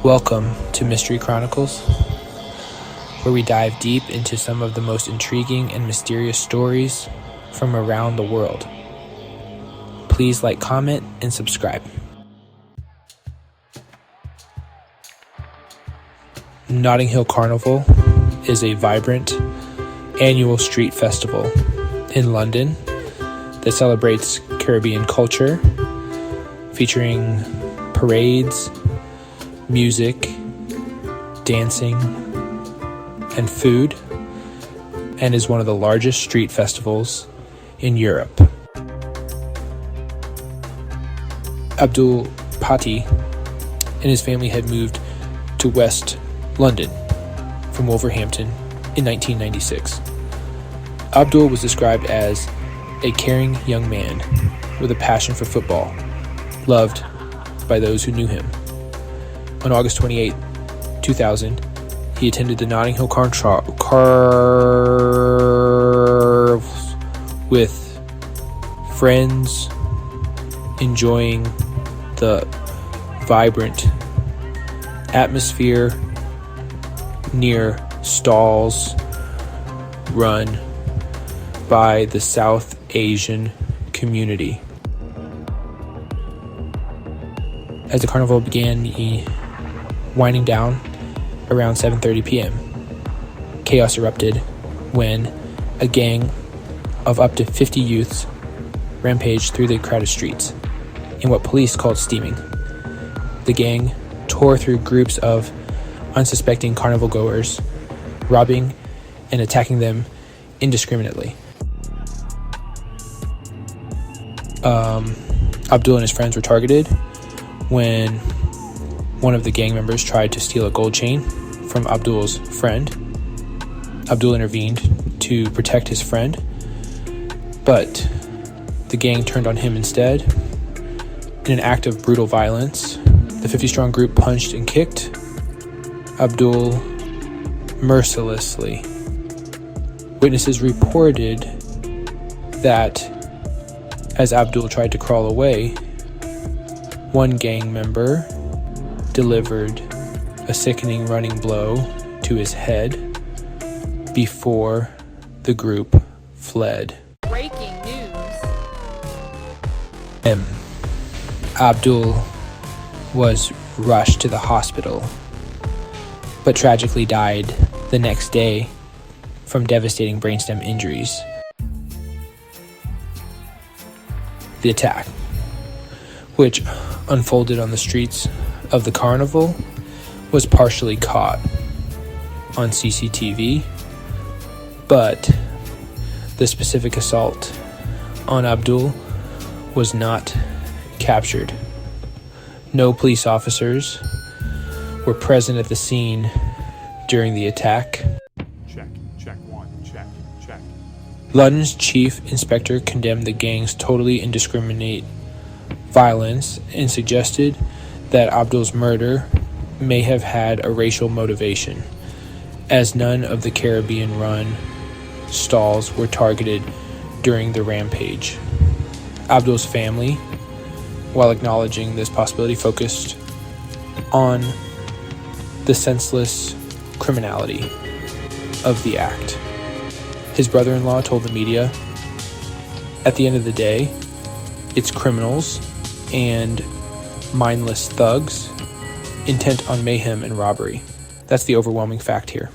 Welcome to Mystery Chronicles, where we dive deep into some of the most intriguing and mysterious stories from around the world. Please like, comment, and subscribe. Notting Hill Carnival is a vibrant annual street festival in London that celebrates Caribbean culture, featuring parades, music, dancing, and food, and is one of the largest street festivals in Europe. Abdul Bhatti and his family had moved to West London from Wolverhampton in 1996. Abdul was described as a caring young man with a passion for football, loved by those who knew him. On August 28, 2000, he attended the Notting Hill Carnival with friends, enjoying the vibrant atmosphere near stalls run by the South Asian community. As the carnival began winding down around 7:30 p.m., chaos erupted when a gang of up to 50 youths rampaged through the crowded streets in what police called steaming. The gang tore through groups of unsuspecting carnival goers, robbing and attacking them indiscriminately. Abdul and his friends were targeted when one of the gang members tried to steal a gold chain from Abdul's friend. Abdul intervened to protect his friend, but the gang turned on him instead. In an act of brutal violence, the 50-strong group punched and kicked Abdul mercilessly. Witnesses reported that as Abdul tried to crawl away, one gang member delivered a sickening running blow to his head before the group fled. Breaking news. Abdul was rushed to the hospital, but tragically died the next day from devastating brainstem injuries. The attack, which unfolded on the streets of the carnival, was partially caught on CCTV, but the specific assault on Abdul was not captured. No police officers were present at the scene during the attack. Check one, check. London's chief inspector condemned the gang's totally indiscriminate violence and suggested that Abdul's murder may have had a racial motivation, as none of the Caribbean-run stalls were targeted during the rampage. Abdul's family, while acknowledging this possibility, focused on the senseless criminality of the act. His brother-in-law told the media, "At the end of the day, it's criminals and mindless thugs intent on mayhem and robbery. That's the overwhelming fact here."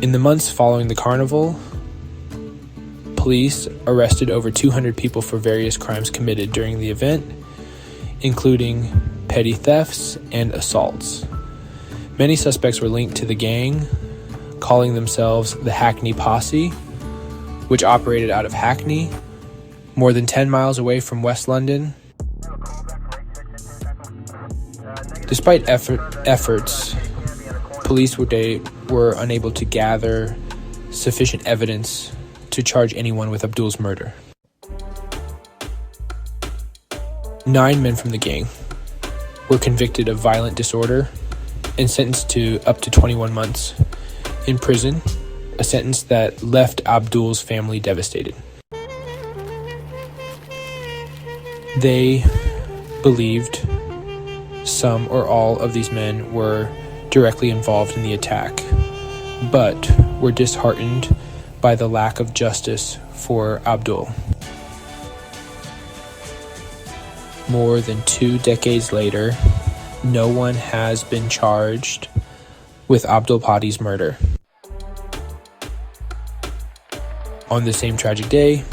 In the months following the carnival, police arrested over 200 people for various crimes committed during the event, including petty thefts and assaults. Many suspects were linked to the gang, calling themselves the Hackney Posse, which operated out of Hackney, more than 10 miles away from West London. Despite efforts, police were unable to gather sufficient evidence to charge anyone with Abdul's murder. 9 men from the gang were convicted of violent disorder and sentenced to up to 21 months in prison, a sentence that left Abdul's family devastated. They believed some or all of these men were directly involved in the attack, but were disheartened by the lack of justice for Abdul. More than 2 decades later, no one has been charged with Abdul Bhatti's murder. On the same tragic day,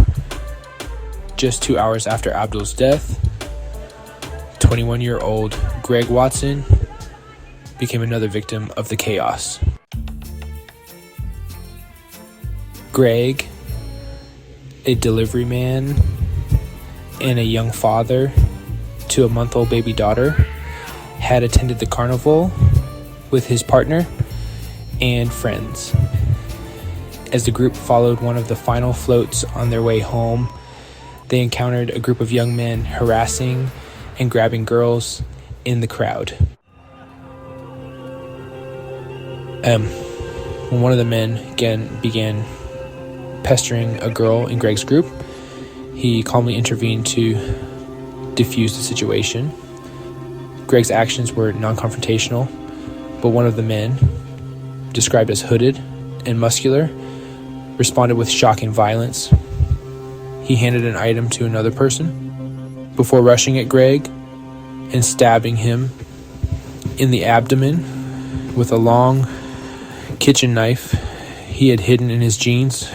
just 2 hours after Abdul's death, 21-year-old Greg Watson became another victim of the chaos. Greg, a delivery man and a young father to a month-old baby daughter, had attended the Carnival with his partner and friends. As the group followed one of the final floats on their way home, they encountered a group of young men harassing and grabbing girls in the crowd. When one of the men began pestering a girl in Greg's group, he calmly intervened to defuse the situation. Greg's actions were non-confrontational, but one of the men, described as hooded and muscular, responded with shock and violence. He handed an item to another person before rushing at Greg and stabbing him in the abdomen with a long kitchen knife he had hidden in his jeans.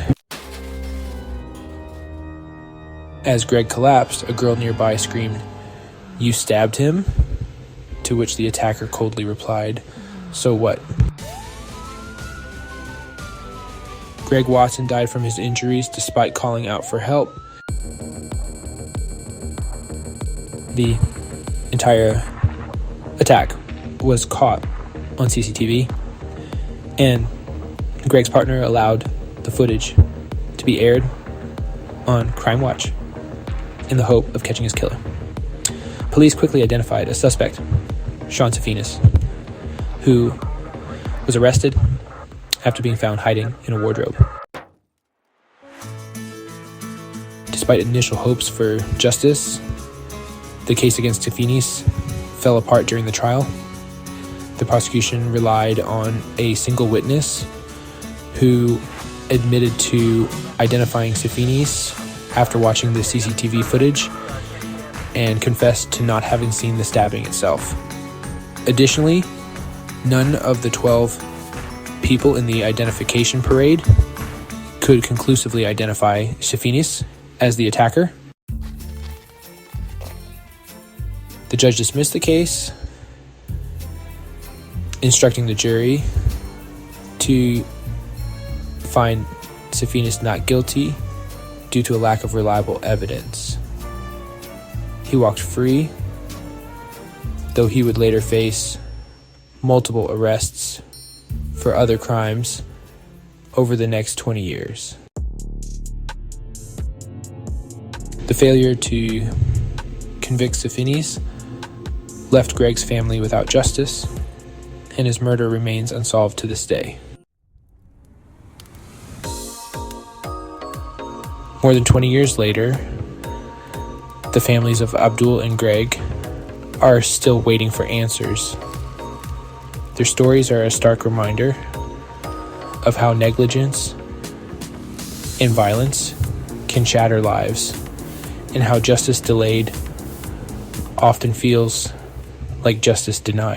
As Greg collapsed, a girl nearby screamed, "You stabbed him?" To which the attacker coldly replied, "So what?" Greg Watson died from his injuries despite calling out for help. The entire attack was caught on CCTV, and Greg's partner allowed the footage to be aired on Crime Watch in the hope of catching his killer. Police quickly identified a suspect, Sean Safinas, who was arrested after being found hiding in a wardrobe. Despite initial hopes for justice, the case against Safinas fell apart during the trial. The prosecution relied on a single witness who admitted to identifying Safinas after watching the CCTV footage and confessed to not having seen the stabbing itself. Additionally, none of the 12 people in the identification parade could conclusively identify Safinas as the attacker. The judge dismissed the case, instructing the jury to find Safinas not guilty due to a lack of reliable evidence. He walked free, though he would later face multiple arrests for other crimes over the next 20 years. The failure to convict Safinas left Greg's family without justice, and his murder remains unsolved to this day. More than 20 years later, the families of Abdul and Greg are still waiting for answers. Their stories are a stark reminder of how negligence and violence can shatter lives, and how justice delayed often feels like justice denied.